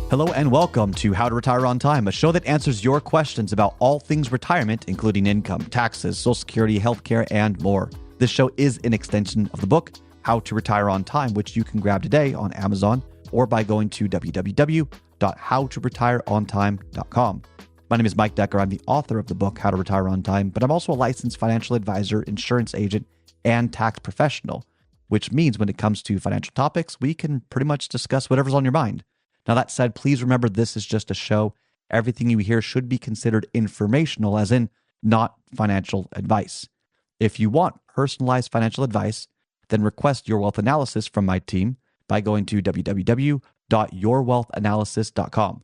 Hello and welcome to How to Retire on Time, a show that answers your questions about all things retirement, including income, taxes, Social Security, healthcare, and more. This show is an extension of the book, How to Retire on Time, which you can grab today on Amazon or by going to www.howtoretireontime.com. My name is Mike Decker. I'm the author of the book, How to Retire on Time, but I'm also a licensed financial advisor, insurance agent, and tax professional, which means when it comes to financial topics, we can pretty much discuss whatever's on your mind. Now, that said, please remember this is just a show. Everything you hear should be considered informational, as in not financial advice. If you want personalized financial advice, then request Your Wealth Analysis from my team by going to www.yourwealthanalysis.com.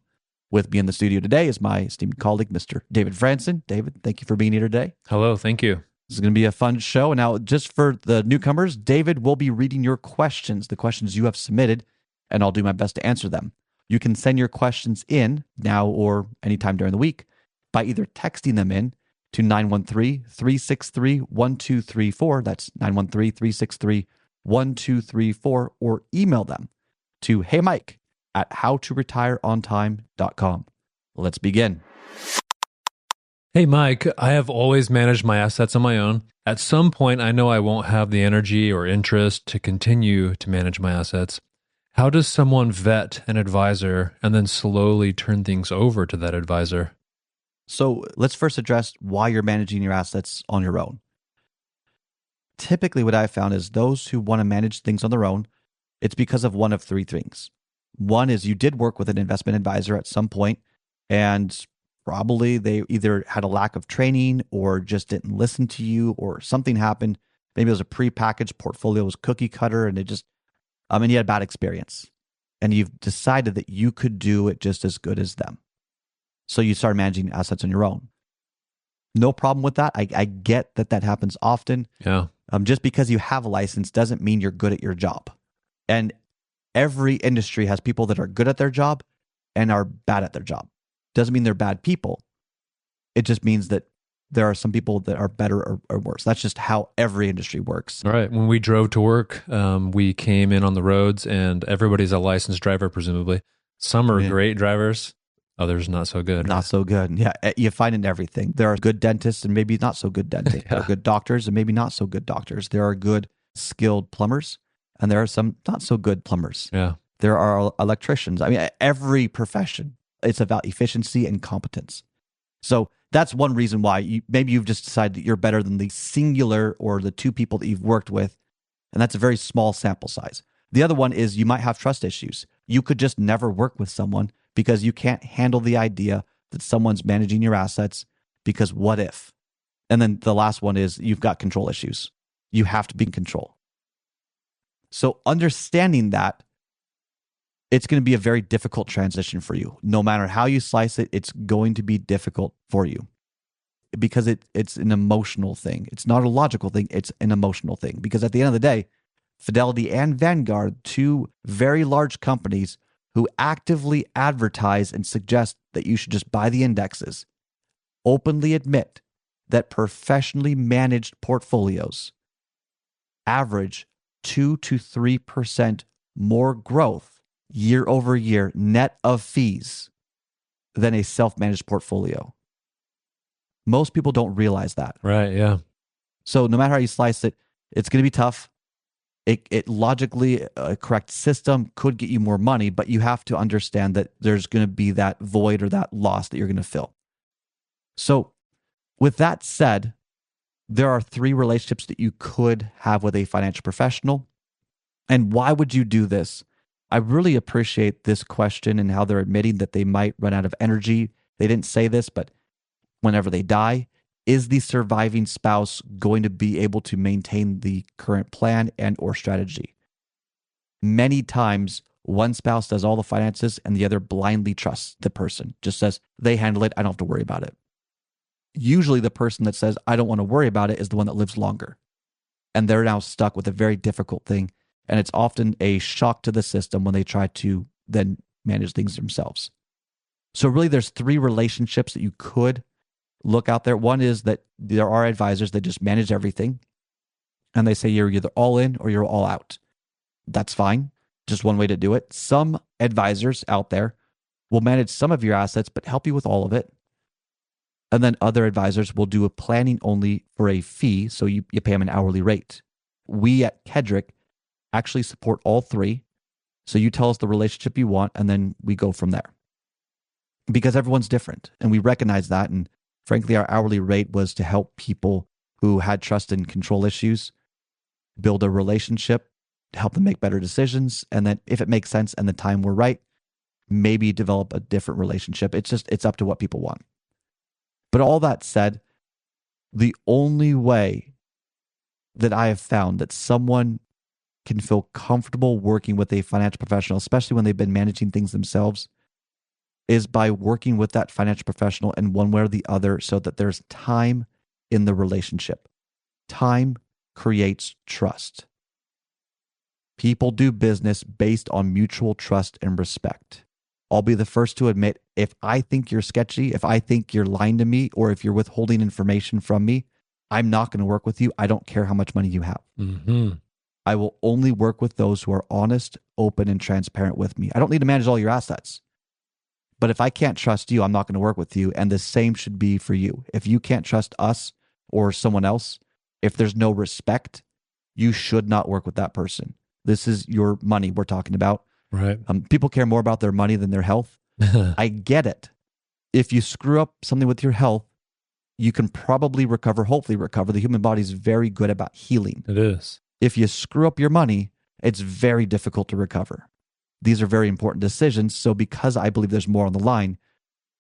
With me in the studio today is my esteemed colleague, Mr. David Franson. David, thank you for being here today. Hello, thank you. This is going to be a fun show. Now, just for the newcomers, David will be reading your questions, the questions you have submitted, and I'll do my best to answer them. You can send your questions in now or anytime during the week by either texting them in to 913-363-1234. That's 913-363-1234, or email them to heymike@howtoretireontime.com. Let's begin. Hey, Mike, I have always managed my assets on my own. At some point, I know I won't have the energy or interest to continue to manage my assets. How does someone vet an advisor and then slowly turn things over to that advisor? So let's first address why you're managing your assets on your own. Typically, what I've found is those who want to manage things on their own, it's because of one of three things. One is you did work with an investment advisor at some point, and probably they either had a lack of training or just didn't listen to you, or something happened. Maybe it was a prepackaged portfolio, was cookie cutter, and and you had a bad experience. And you've decided that you could do it just as good as them. So you start managing assets on your own. No problem with that. I get that happens often. Yeah. Just because you have a license doesn't mean you're good at your job. And every industry has people that are good at their job and are bad at their job. Doesn't mean they're bad people. It just means that there are some people that are better or worse. That's just how every industry works. All right. When we drove to work, we came in on the roads and everybody's a licensed driver, presumably. Some are great drivers, others not so good. Not so good. Yeah. You find it in everything. There are good dentists and maybe not so good dentists. Yeah. There are good doctors and maybe not so good doctors. There are good skilled plumbers and there are some not so good plumbers. Yeah. There are electricians. I mean, every profession, it's about efficiency and competence. So that's one reason why maybe you've just decided that you're better than the singular or the two people that you've worked with. And that's a very small sample size. The other one is you might have trust issues. You could just never work with someone because you can't handle the idea that someone's managing your assets, because what if? And then the last one is you've got control issues. You have to be in control. So understanding that, it's going to be a very difficult transition for you. No matter how you slice it, it's going to be difficult for you because it's an emotional thing. It's not a logical thing. It's an emotional thing, because at the end of the day, Fidelity and Vanguard, two very large companies who actively advertise and suggest that you should just buy the indexes, openly admit that professionally managed portfolios average 2 to 3% more growth year over year, net of fees, than a self-managed portfolio. Most people don't realize that. Right, yeah. So no matter how you slice it, it's going to be tough. It logically, a correct system could get you more money, but you have to understand that there's going to be that void or that loss that you're going to fill. So with that said, there are three relationships that you could have with a financial professional. And why would you do this? I really appreciate this question and how they're admitting that they might run out of energy. They didn't say this, but whenever they die, is the surviving spouse going to be able to maintain the current plan and or strategy? Many times, one spouse does all the finances and the other blindly trusts the person, just says, they handle it, I don't have to worry about it. Usually the person that says, I don't want to worry about it, is the one that lives longer. And they're now stuck with a very difficult thing. And it's often a shock to the system when they try to then manage things themselves. So really, there's three relationships that you could look out there. One is that there are advisors that just manage everything. And they say you're either all in or you're all out. That's fine. Just one way to do it. Some advisors out there will manage some of your assets, but help you with all of it. And then other advisors will do a planning only for a fee. So you pay them an hourly rate. We at Kedrick actually support all three. So you tell us the relationship you want, and then we go from there. Because everyone's different, and we recognize that. And frankly, our hourly rate was to help people who had trust and control issues build a relationship, to help them make better decisions. And then if it makes sense and the time we're right, maybe develop a different relationship. It's up to what people want. But all that said, the only way that I have found that someone can feel comfortable working with a financial professional, especially when they've been managing things themselves, is by working with that financial professional in one way or the other so that there's time in the relationship. Time creates trust. People do business based on mutual trust and respect. I'll be the first to admit, if I think you're sketchy, if I think you're lying to me, or if you're withholding information from me, I'm not going to work with you. I don't care how much money you have. Mm-hmm. I will only work with those who are honest, open, and transparent with me. I don't need to manage all your assets. But if I can't trust you, I'm not going to work with you. And the same should be for you. If you can't trust us or someone else, if there's no respect, you should not work with that person. This is your money we're talking about. Right. People care more about their money than their health. I get it. If you screw up something with your health, you can probably recover, hopefully recover. The human body is very good about healing. It is. If you screw up your money, it's very difficult to recover. These are very important decisions. So because I believe there's more on the line,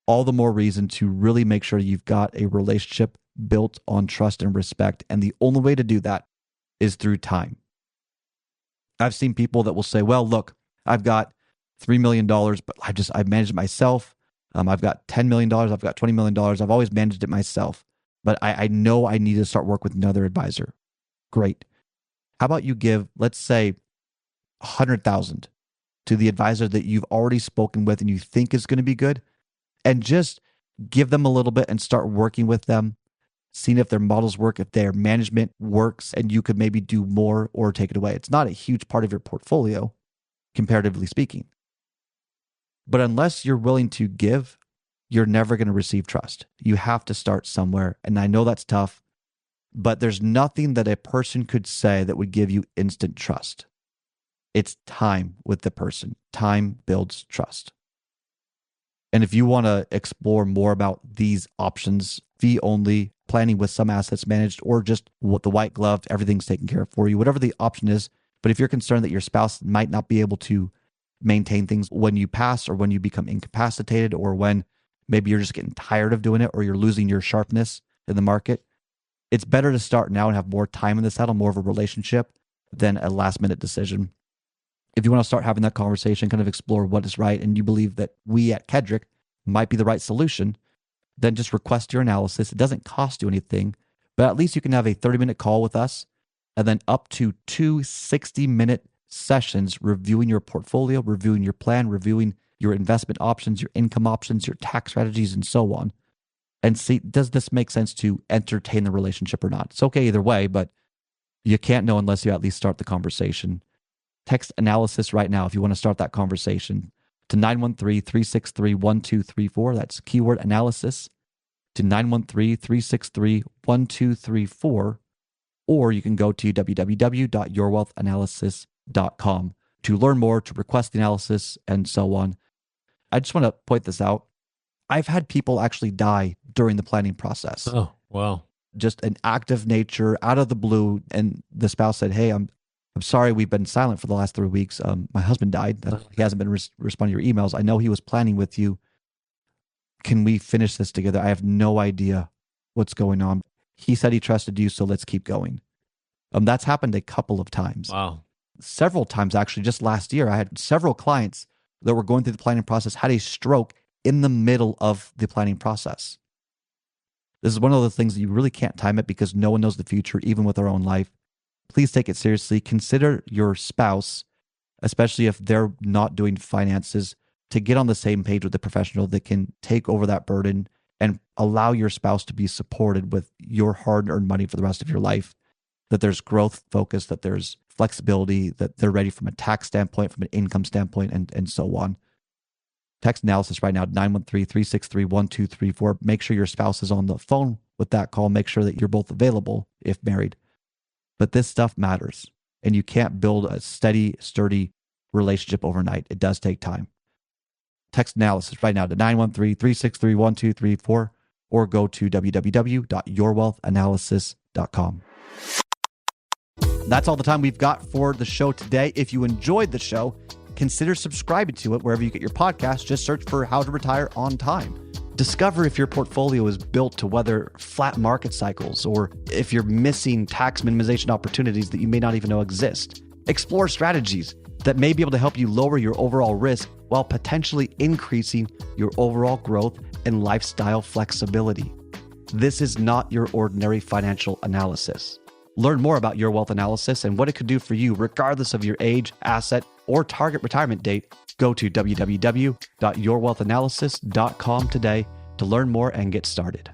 all the more reason to really make sure you've got a relationship built on trust and respect. And the only way to do that is through time. I've seen people that will say, well, look, I've got $3 million, but I've managed it myself. I've got $10 million. I've got $20 million. I've always managed it myself, but I know I need to start work with another advisor. Great. How about you give, let's say, $100,000 to the advisor that you've already spoken with and you think is going to be good, and just give them a little bit and start working with them, seeing if their models work, if their management works, and you could maybe do more or take it away. It's not a huge part of your portfolio, comparatively speaking. But unless you're willing to give, you're never going to receive trust. You have to start somewhere. And I know that's tough, but there's nothing that a person could say that would give you instant trust. It's time with the person. Time builds trust. And if you want to explore more about these options, fee only, planning with some assets managed, or just what the white glove, everything's taken care of for you, whatever the option is. But if you're concerned that your spouse might not be able to maintain things when you pass, or when you become incapacitated, or when maybe you're just getting tired of doing it, or you're losing your sharpness in the market, it's better to start now and have more time in the saddle, more of a relationship than a last minute decision. If you want to start having that conversation, kind of explore what is right, and you believe that we at Kedrick might be the right solution, then just request your analysis. It doesn't cost you anything, but at least you can have a 30-minute call with us, and then up to 2 60-minute sessions reviewing your portfolio, reviewing your plan, reviewing your investment options, your income options, your tax strategies, and so on. And see, does this make sense to entertain the relationship or not? It's okay either way, but you can't know unless you at least start the conversation. Text analysis right now if you want to start that conversation to 913-363-1234. That's keyword analysis to 913-363-1234. Or you can go to www.yourwealthanalysis.com to learn more, to request the analysis, and so on. I just want to point this out. I've had people actually die during the planning process. Oh, wow. Just an act of nature, out of the blue. And the spouse said, hey, I'm sorry we've been silent for the last 3 weeks. My husband died. He hasn't been responding to your emails. I know he was planning with you. Can we finish this together? I have no idea what's going on. He said he trusted you, so let's keep going. That's happened a couple of times. Wow. Several times, actually. Just last year, I had several clients that were going through the planning process, had a stroke in the middle of the planning process. This is one of the things that you really can't time it, because no one knows the future, even with our own life. Please take it seriously. Consider your spouse, especially if they're not doing finances, to get on the same page with the professional that can take over that burden and allow your spouse to be supported with your hard-earned money for the rest of your life, that there's growth focus, that there's flexibility, that they're ready from a tax standpoint, from an income standpoint, and so on. Text analysis right now, 913-363-1234. Make sure your spouse is on the phone with that call. Make sure that you're both available if married. But this stuff matters, and you can't build a steady, sturdy relationship overnight. It does take time. Text analysis right now to 913-363-1234 or go to www.yourwealthanalysis.com. That's all the time we've got for the show today. If you enjoyed the show, consider subscribing to it wherever you get your podcasts. Just search for How to Retire on Time. Discover if your portfolio is built to weather flat market cycles or if you're missing tax minimization opportunities that you may not even know exist. Explore strategies that may be able to help you lower your overall risk while potentially increasing your overall growth and lifestyle flexibility. This is not your ordinary financial analysis. Learn more about Your Wealth Analysis and what it could do for you, regardless of your age, asset, or target retirement date. Go to www.yourwealthanalysis.com today to learn more and get started.